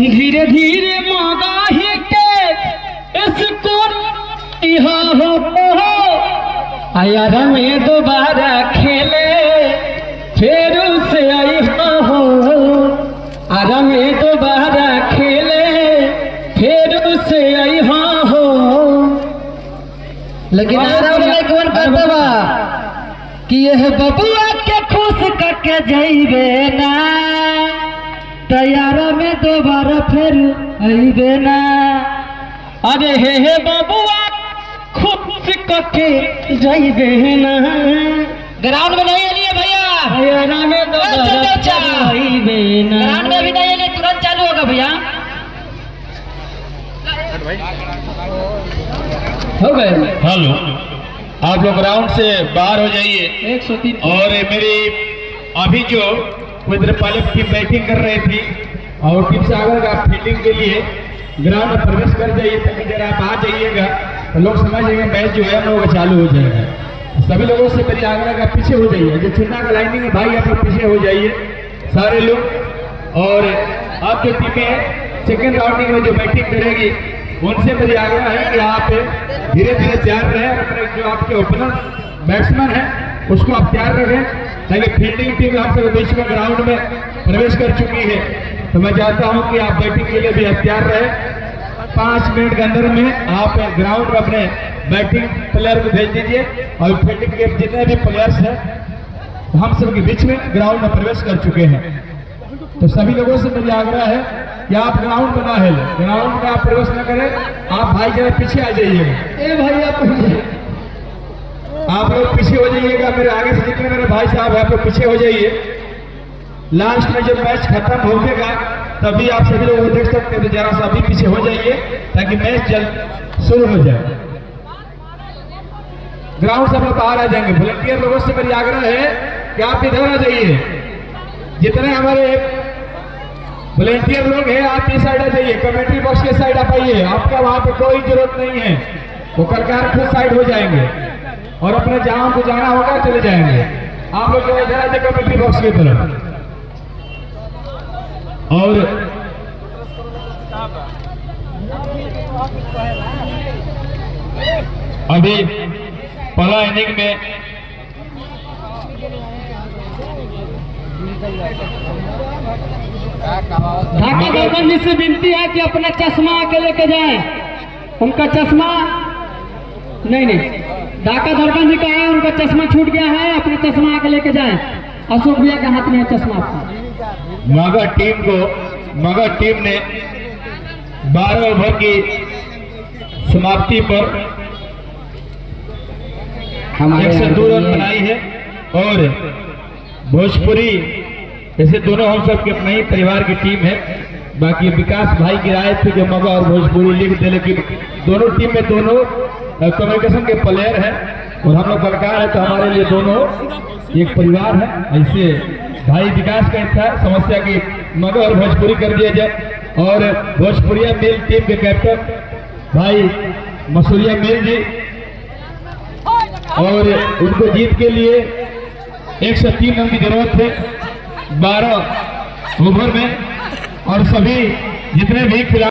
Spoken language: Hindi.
धीरे धीरे मगाही के स्कूल हो यार में दोबारा खेले फिर से आई हो आरा में दोबारा खेले फिर से आई हो। लेकिन कौन करता बा कि यह बबुआ के खुश करके जाइबे ना तैयारा में दोबारा फिर आइबे ना। अरे हे बबुआ खुश करके जाइबे ना। ग्राउंड में नहीं आइए भैया, तैयारा में दोबारा आइबे ना। ग्राउंड में भी नहीं आइए, तुरंत चालू होगा भैया। हो गए। हेलो, आप लोग ग्राउंड से बाहर हो जाइए। 103 और मेरी अभी जो कुछ देर पहले टीम बैटिंग कर रही थी और टीम से आगे आप फील्डिंग के लिए ग्राउंड में प्रवेश कर जाइए, ताकि जरा आप आ जाइएगा तो लोग समझ जाएंगे मैच जो है लोगों का चालू हो जाएगा। सभी लोगों से मेरी आग्रह का पीछे हो जाइए, जो चुनाव का लाइनिंग है भाई आप लोग पीछे हो जाइए सारे लोग। और अब जो टीमें सेकेंड राउंड में जो बैटिंग करेगी उनसे मेरी आग्रह है कि आप धीरे धीरे तैयार रहें और अपने जो आपके ओपनर बैट्समैन है उसको आप तैयार रखें, ताकि फील्डिंग टीम आप सब बीच में ग्राउंड में प्रवेश कर चुकी है। तो मैं चाहता हूं कि आप बैटिंग के लिए भी आप तैयार रहें। 5 मिनट के अंदर में आप ग्राउंड में अपने बैटिंग प्लेयर को भेज दीजिए और फील्डिंग के जितने भी प्लेयर्स हैं हम सब के बीच में ग्राउंड में प्रवेश कर चुके हैं। तो सभी लोगों से मेरी आग्रह है कि आप ग्राउंड में ना हिले, ग्राउंड में आप प्रवेश न करें। आप भाई जरा पीछे आ जाइएगा। ए भाई आप लोग पीछे हो जाइएगा, मेरे आगे से जितने मेरे भाई साहब हैं आप लोग पीछे हो जाइए। लास्ट में जब मैच खत्म होगा तभी आप सभी लोग देख सकते हैं, तो जरा सा अभी पीछे हो जाइए ताकि मैच जल्द शुरू हो जाए। ग्राउंड से हम लोग बाहर आ जाएंगे। वॉलंटियर लोगों से मेरी आग्रह है कि आप इधर आ जाइए। जितने हमारे वॉलंटियर लोग हैं आप इस साइड आ जाइए, कमेंट्री बॉक्स के साइड आप आइए। आपका वहां पे कोई जरूरत नहीं है, वो करकार खुद साइड हो जाएंगे और अपने जहां को जाना होगा चले जाएंगे। आप लोग इधर आ जाइए कमेंट्री बॉक्स की तरफ। और अभी पहला इनिंग में ढाका दरबार जी से विनती है कि अपना चश्मा आके लेके जाए। उनका चश्मा नहीं ढाका दरबार जी का है, उनका चश्मा छूट गया है, अपना चश्मा आके लेके जाए। अशोक भैया के हाथ में है चश्मा। मगध टीम ने 12 ओवर की समाप्ति पर 102 रन बनाई है। और भोजपुरी ऐसे दोनों हम सब के अपने ही परिवार की टीम है। बाकी विकास भाई की राय थी जो मगध और भोजपुरी लिख दे, लेकिन दोनों टीम में दोनों कम्युनिकेशन के प्लेयर हैं और हम लोग कलाकार है, तो हमारे लिए दोनों एक परिवार है। ऐसे भाई विकास का था समस्या की मगध और भोजपुरी कर दिया जाए। और भोजपुरिया मेल टीम के कैप्टन भाई मसूरिया मेल जी, और उनको जीत के लिए 103 रन की जरूरत है 12 ओवर में। और सभी जितने भी खिलाड़ी